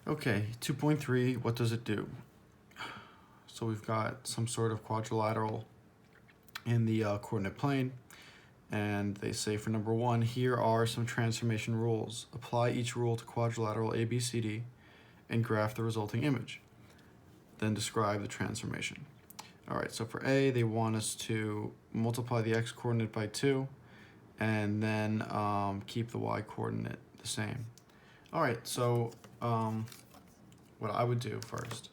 Okay, 2.3, what does it do? So we've got some sort of quadrilateral in the coordinate plane, and they say for number 1, here are some transformation rules. Apply each rule to quadrilateral ABCD and graph the resulting image. Then describe the transformation. All right, so for A, they want us to multiply the x coordinate by 2 and then keep the y coordinate the same. All right, so what I would do first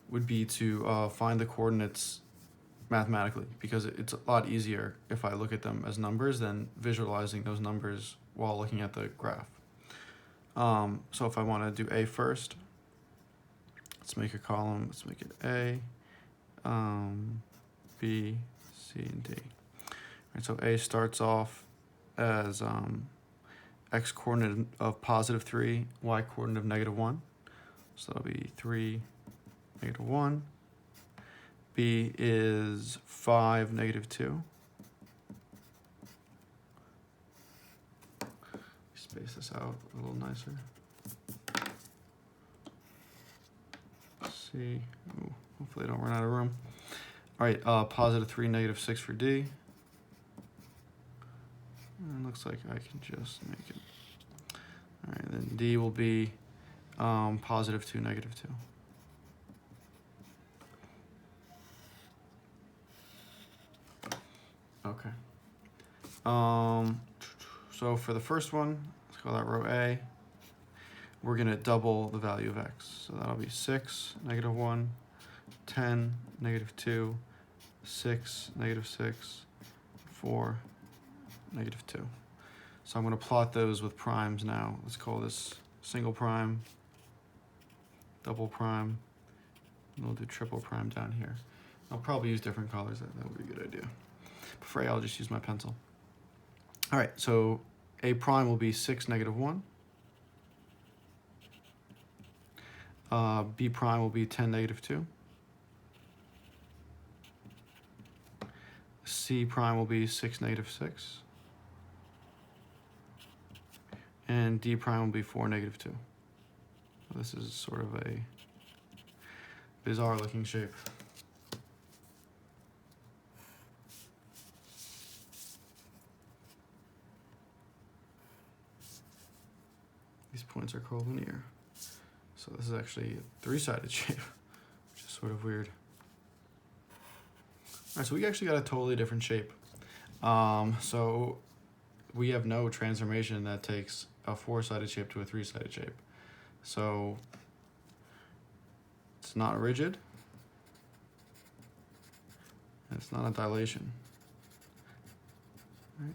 would be to find the coordinates mathematically, because it's a lot easier if I look at them as numbers than visualizing those numbers while looking at the graph. So if I want to do A first, let's make a column. Let's make it A, B, C, and D. All right, so A starts off as x coordinate of positive 3, y coordinate of negative 1. So that'll be 3, negative 1. B is 5, negative 2. Space this out a little nicer. C. Ooh, hopefully I don't run out of room. All right, positive 3, negative 6 for D. And looks like I can just make it. All right, then D will be positive 2, negative 2. Okay. So for the first one, let's call that row A. We're going to double the value of x. So that'll be 6, negative 1, 10, negative 2, 6, negative 6, 4, negative 2. So I'm going to plot those with primes now. Let's call this single prime, double prime, and we'll do triple prime down here. I'll probably use different colors. That would be a good idea. But for A, I'll just use my pencil. All right, so A prime will be 6, negative 1. B prime will be 10, negative 2. C prime will be 6, negative 6. And D prime will be 4, negative 2. This is sort of a bizarre looking shape. These points are collinear. So this is actually a 3-sided shape, which is sort of weird. All right, so we actually got a totally different shape. So we have no transformation that takes a 4-sided shape to a 3-sided shape. So it's not rigid. And it's not a dilation. Right?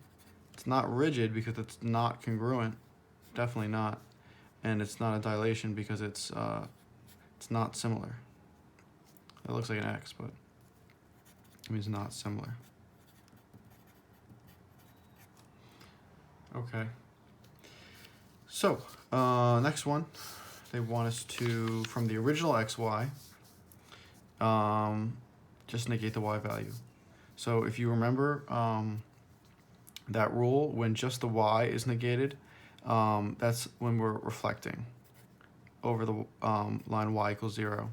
It's not rigid because it's not congruent. Definitely not. And it's not a dilation because it's not similar. It looks like an X, but it means not similar. Okay. So, next one, they want us to, from the original xy, just negate the y value. So if you remember that rule, when just the y is negated, that's when we're reflecting over the line y equals 0,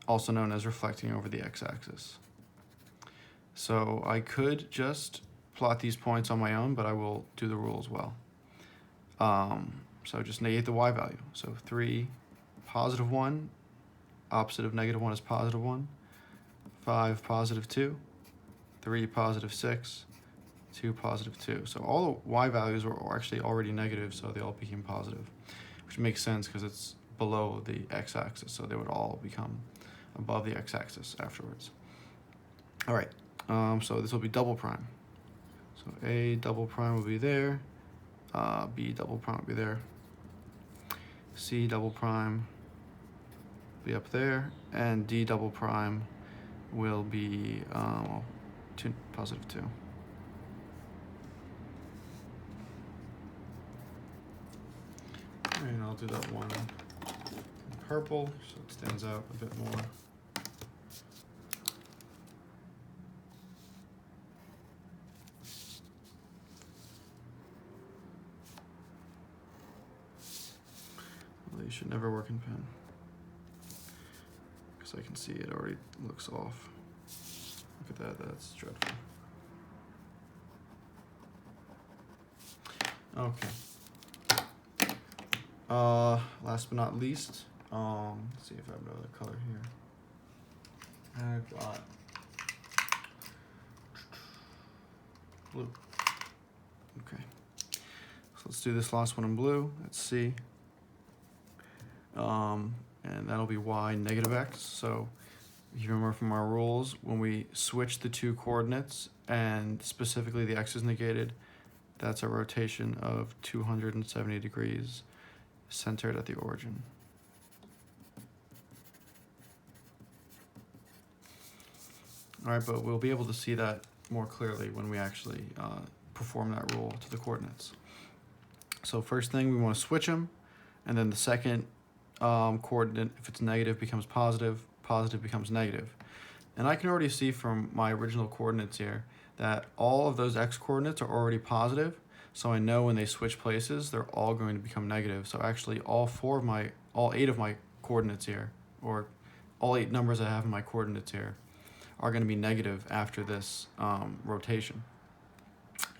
also known as reflecting over the x-axis. So I could just plot these points on my own, but I will do the rule as well. So just negate the y value. So 3, positive 1, opposite of negative 1 is positive 1, 5, positive 2, 3, positive 6, 2, positive 2. So all the y values were actually already negative, so they all became positive, which makes sense because it's below the x-axis, so they would all become above the x-axis afterwards. All right, so this will be double prime. So A double prime will be there, B double prime will be there, C double prime will be up there, and D double prime will be positive 2. And I'll do that one in purple so it stands out a bit more. you should never work in pen. Because I can see it already looks off. Look at that, that's dreadful. Okay. Last but not least, let's see if I have another color here. I've got blue. Okay. So let's do this last one in blue. Let's see. And that'll be y negative x. So if you remember from our rules, when we switch the two coordinates and specifically the x is negated, that's a rotation of 270 degrees centered at the origin. All right, but we'll be able to see that more clearly when we actually perform that rule to the coordinates. So first thing, we want to switch them, and then the second coordinate, if it's negative, becomes positive, positive becomes negative. And I can already see from my original coordinates here that all of those x coordinates are already positive, so I know when they switch places, they're all going to become negative. So actually all eight of my coordinates here, or all 8 numbers I have in my coordinates here, are going to be negative after this rotation.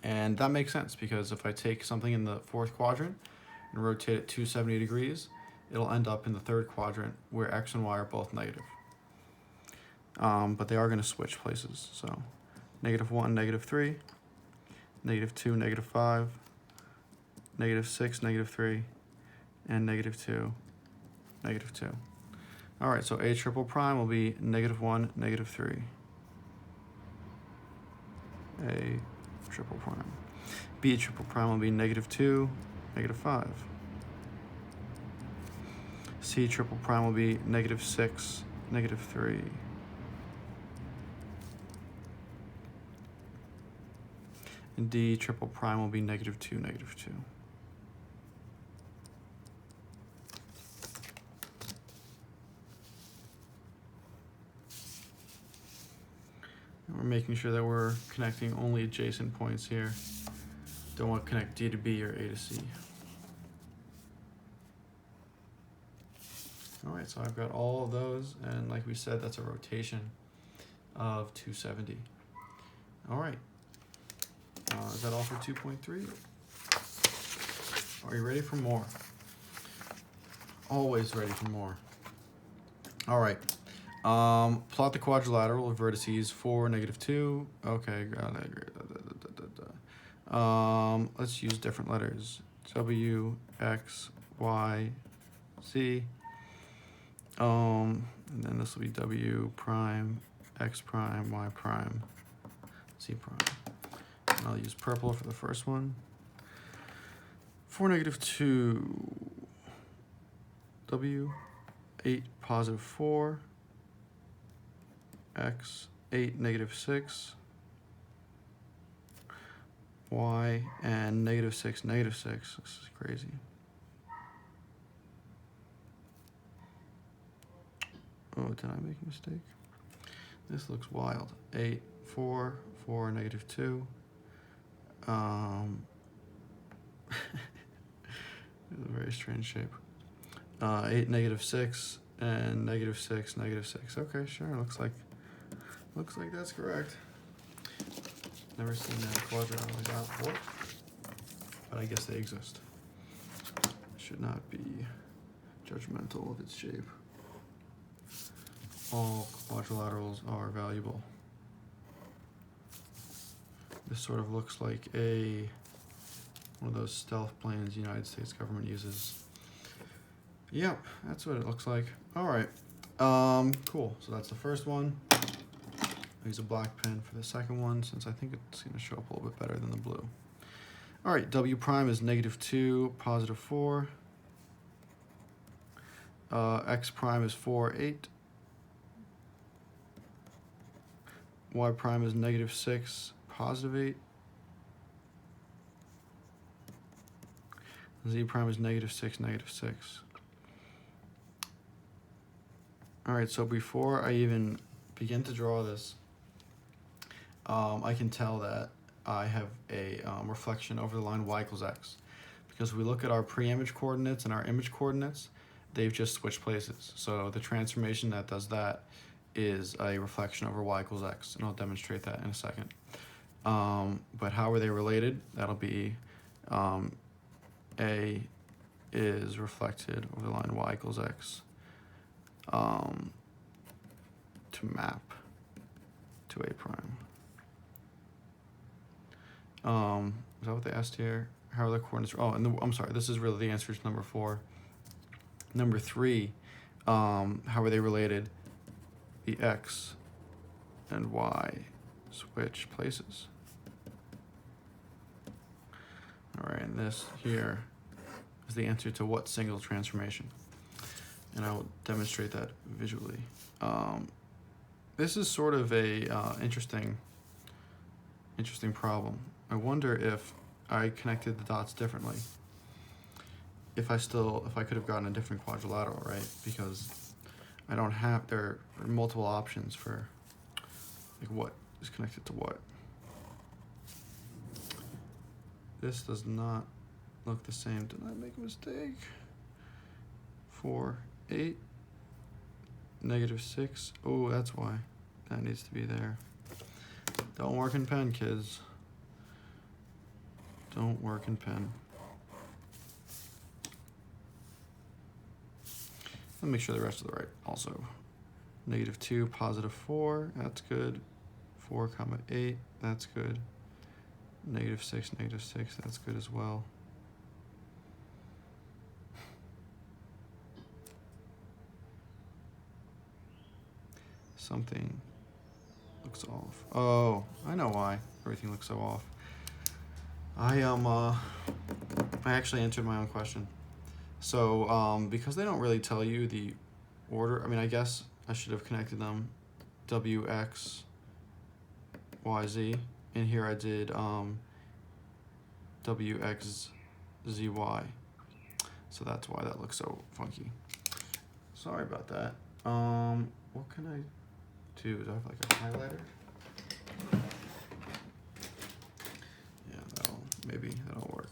And that makes sense, because if I take something in the 4th quadrant and rotate it 270 degrees, it'll end up in the 3rd quadrant where x and y are both negative. But they are going to switch places. So -1, -3, -2, -5, -6, -3, and -2, -2. All right, so A triple prime will be -1, -3. A triple prime. B triple prime will be -2, -5. C triple prime will be -6, -3. And D triple prime will be -2, -2. And we're making sure that we're connecting only adjacent points here. Don't want to connect D to B or A to C. All right, so I've got all of those, and like we said, that's a rotation of 270. All right. Is that all for 2.3? Are you ready for more? Always ready for more. All right. Plot the quadrilateral of vertices 4, -2. Okay, got it. Let's use different letters. W, X, Y, Z. And then this will be W prime, X prime, Y prime, Z prime. And I'll use purple for the first one. 4, -2. W, 8, +4. X, 8, -6. Y, and -6, -6. This is crazy. Oh, did I make a mistake? This looks wild. 8, 4, 4, -2. It's a very strange shape. 8, -6, and -6, -6. Okay, sure. Looks like that's correct. Never seen a quadrilateral like that before, but I guess they exist. Should not be judgmental of its shape. All quadrilaterals are valuable. This sort of looks like one of those stealth planes the United States government uses. Yep, that's what it looks like. All right, cool. So that's the first one. I'll use a black pen for the second one, since I think it's going to show up a little bit better than the blue. All right, W prime is -2, +4. X prime is 4, 8. Y prime is -6, +8. Z prime is -6, -6. All right, so before I even begin to draw this, I can tell that I have a reflection over the line y = x. Because we look at our pre-image coordinates and our image coordinates, they've just switched places. So the transformation that does that is a reflection over y equals x, and I'll demonstrate that in a second. But how are they related? That'll be a is reflected over the line y equals x to map to a prime. Is that what they asked here? How are the coordinates? Oh, and I'm sorry, this is really the answer to number 4. Number 3, how are they related? The x and y switch places. All right, and this here is the answer to what single transformation? And I will demonstrate that visually. This is sort of a interesting problem. I wonder if I connected the dots differently. If I could have gotten a different quadrilateral, right? Because I don't have, there are multiple options for like what is connected to what. This does not look the same. Did I make a mistake? 4, 8, -6. Oh, that's why. That needs to be there. Don't work in pen, kids. Don't work in pen. Let me make sure the rest of the right also. -2, +4, that's good. 4, 8, that's good. -6, -6, that's good as well. Something looks off. Oh, I know why everything looks so off. I actually answered my own question. So because they don't really tell you the order, I mean, I guess I should have connected them WX, YZ, and here I did WX, ZY. So that's why that looks so funky. Sorry about that. What can I do? Do I have like a highlighter? Yeah, maybe that'll work.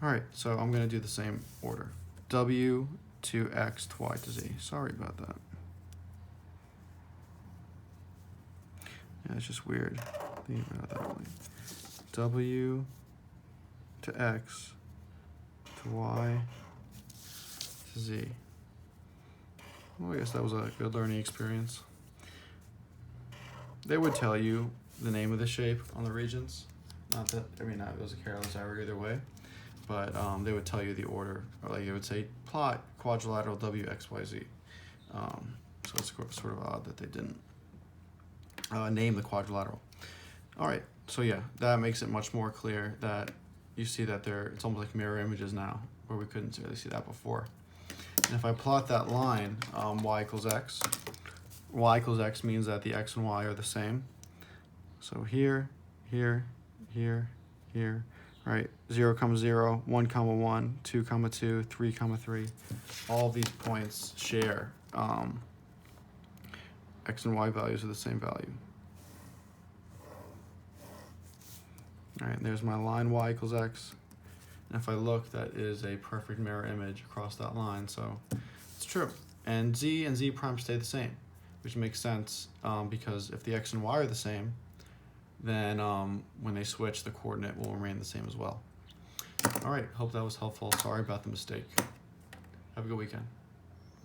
All right, so I'm gonna do the same order. W to X to Y to Z. Sorry about that. Yeah, it's just weird. Think about it that way. W to X to Y to Z. Well, I guess that was a good learning experience. They would tell you the name of the shape on the regions. Not that, I mean, it was a careless error either way, but they would tell you the order. Or like they would say, plot quadrilateral WXYZ. So it's sort of odd that they didn't name the quadrilateral. All right, so yeah, that makes it much more clear that you see that it's almost like mirror images now, where we couldn't really see that before. And if I plot that line, y equals x, y equals x means that the x and y are the same. So here, here, here, here, right? 0, 0, 1, 1, 2, 2, 3, 3. All of these points share x and y values are the same value. All right, and there's my line y equals x. And if I look, that is a perfect mirror image across that line, so it's true. And z prime stay the same, which makes sense because if the x and y are the same, then when they switch, the coordinate will remain the same as well. All right, hope that was helpful. Sorry about the mistake. Have a good weekend.